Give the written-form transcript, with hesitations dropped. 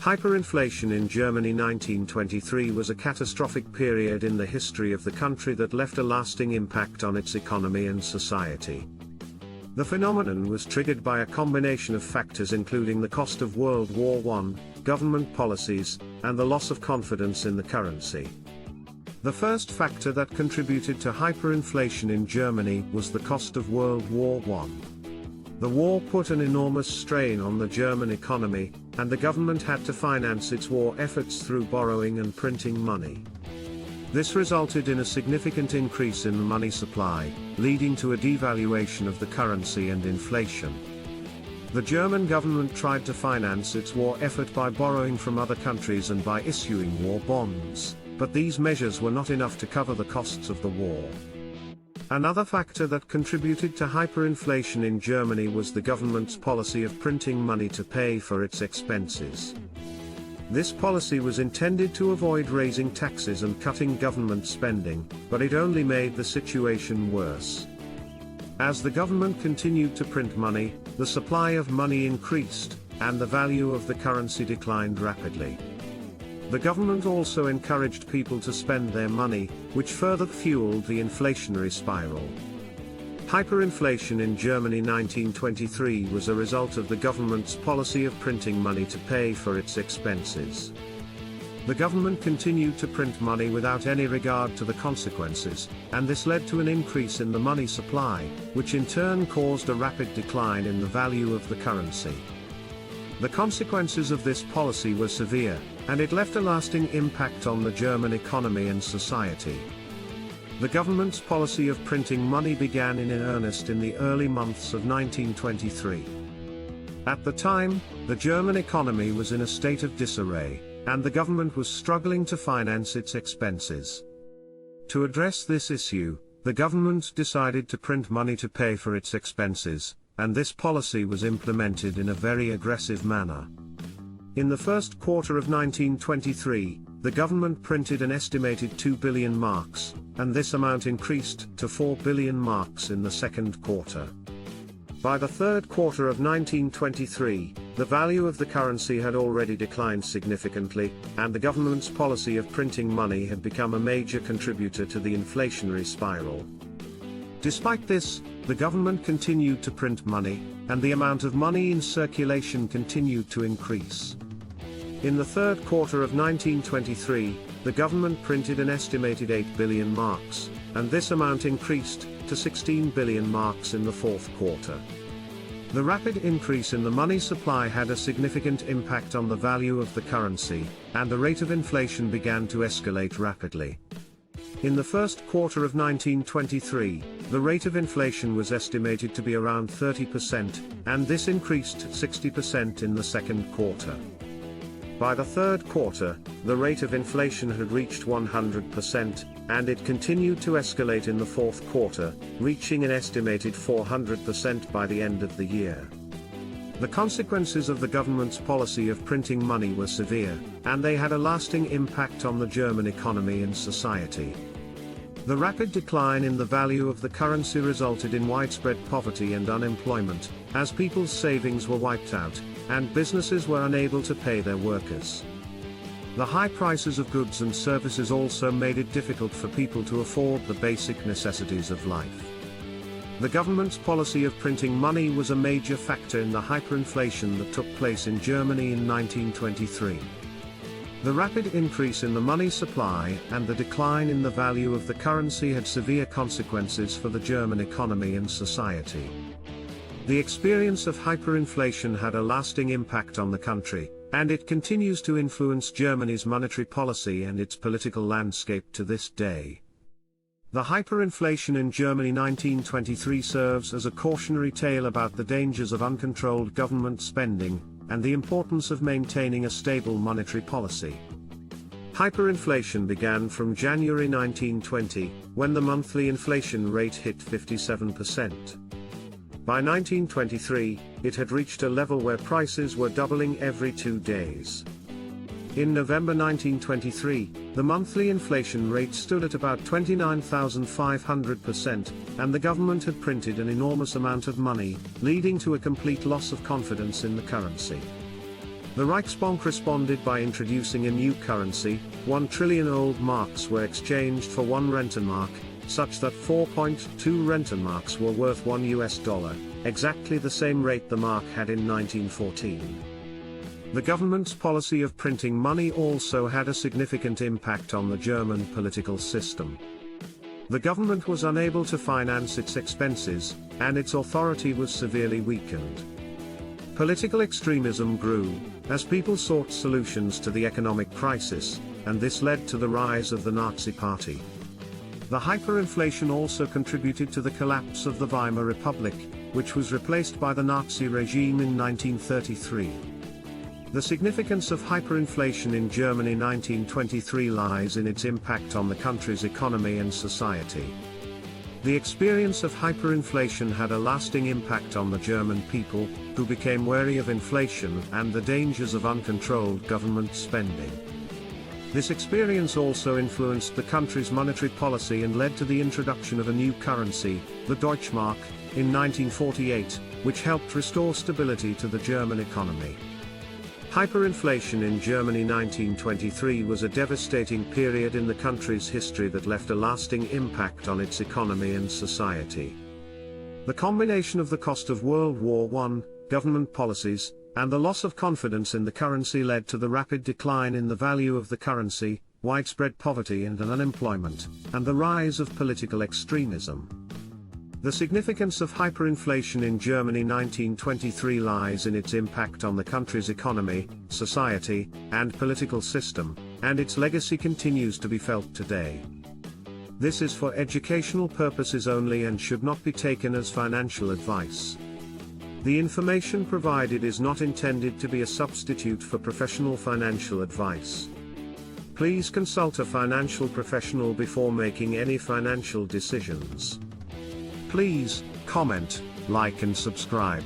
Hyperinflation in Germany 1923 was a catastrophic period in the history of the country that left a lasting impact on its economy and society. The phenomenon was triggered by a combination of factors including the cost of World War I, government policies, and the loss of confidence in the currency. The first factor that contributed to hyperinflation in Germany was the cost of World War I. The war put an enormous strain on the German economy, and the government had to finance its war efforts through borrowing and printing money. This resulted in a significant increase in the money supply, leading to a devaluation of the currency and inflation. The German government tried to finance its war effort by borrowing from other countries and by issuing war bonds, but these measures were not enough to cover the costs of the war. Another factor that contributed to hyperinflation in Germany was the government's policy of printing money to pay for its expenses. This policy was intended to avoid raising taxes and cutting government spending, but it only made the situation worse. As the government continued to print money, the supply of money increased, and the value of the currency declined rapidly. The government also encouraged people to spend their money, which further fueled the inflationary spiral. Hyperinflation in Germany 1923 was a result of the government's policy of printing money to pay for its expenses. The government continued to print money without any regard to the consequences, and this led to an increase in the money supply, which in turn caused a rapid decline in the value of the currency. The consequences of this policy were severe, and it left a lasting impact on the German economy and society. The government's policy of printing money began in earnest in the early months of 1923. At the time, the German economy was in a state of disarray, and the government was struggling to finance its expenses. To address this issue, the government decided to print money to pay for its expenses, and this policy was implemented in a very aggressive manner. In the first quarter of 1923, the government printed an estimated 2 billion marks, and this amount increased to 4 billion marks in the second quarter. By the third quarter of 1923, the value of the currency had already declined significantly, and the government's policy of printing money had become a major contributor to the inflationary spiral. Despite this, the government continued to print money, and the amount of money in circulation continued to increase. In the third quarter of 1923, the government printed an estimated 8 billion marks, and this amount increased to 16 billion marks in the fourth quarter. The rapid increase in the money supply had a significant impact on the value of the currency, and the rate of inflation began to escalate rapidly. In the first quarter of 1923, the rate of inflation was estimated to be around 30%, and this increased to 60% in the second quarter. By the third quarter, the rate of inflation had reached 100%, and it continued to escalate in the fourth quarter, reaching an estimated 400% by the end of the year. The consequences of the government's policy of printing money were severe, and they had a lasting impact on the German economy and society. The rapid decline in the value of the currency resulted in widespread poverty and unemployment, as people's savings were wiped out, and businesses were unable to pay their workers. The high prices of goods and services also made it difficult for people to afford the basic necessities of life. The government's policy of printing money was a major factor in the hyperinflation that took place in Germany in 1923. The rapid increase in the money supply and the decline in the value of the currency had severe consequences for the German economy and society. The experience of hyperinflation had a lasting impact on the country, and it continues to influence Germany's monetary policy and its political landscape to this day. The hyperinflation in Germany 1923 serves as a cautionary tale about the dangers of uncontrolled government spending, and the importance of maintaining a stable monetary policy. Hyperinflation began from January 1920, when the monthly inflation rate hit 57%. By 1923, it had reached a level where prices were doubling every 2 days. In November 1923, the monthly inflation rate stood at about 29,500%, and the government had printed an enormous amount of money, leading to a complete loss of confidence in the currency. The Reichsbank responded by introducing a new currency. 1 trillion old marks were exchanged for 1 Rentenmark, such that 4.2 Rentenmarks were worth $1, exactly the same rate the mark had in 1914. The government's policy of printing money also had a significant impact on the German political system. The government was unable to finance its expenses, and its authority was severely weakened. Political extremism grew, as people sought solutions to the economic crisis, and this led to the rise of the Nazi Party. The hyperinflation also contributed to the collapse of the Weimar Republic, which was replaced by the Nazi regime in 1933. The significance of hyperinflation in Germany 1923 lies in its impact on the country's economy and society. The experience of hyperinflation had a lasting impact on the German people, who became wary of inflation and the dangers of uncontrolled government spending. This experience also influenced the country's monetary policy and led to the introduction of a new currency, the Deutschmark, in 1948, which helped restore stability to the German economy. Hyperinflation in Germany 1923 was a devastating period in the country's history that left a lasting impact on its economy and society. The combination of the cost of World War I, government policies, and the loss of confidence in the currency led to the rapid decline in the value of the currency, widespread poverty and unemployment, and the rise of political extremism. The significance of hyperinflation in Germany 1923 lies in its impact on the country's economy, society, and political system, and its legacy continues to be felt today. This is for educational purposes only and should not be taken as financial advice. The information provided is not intended to be a substitute for professional financial advice. Please consult a financial professional before making any financial decisions. Please, comment, like and subscribe.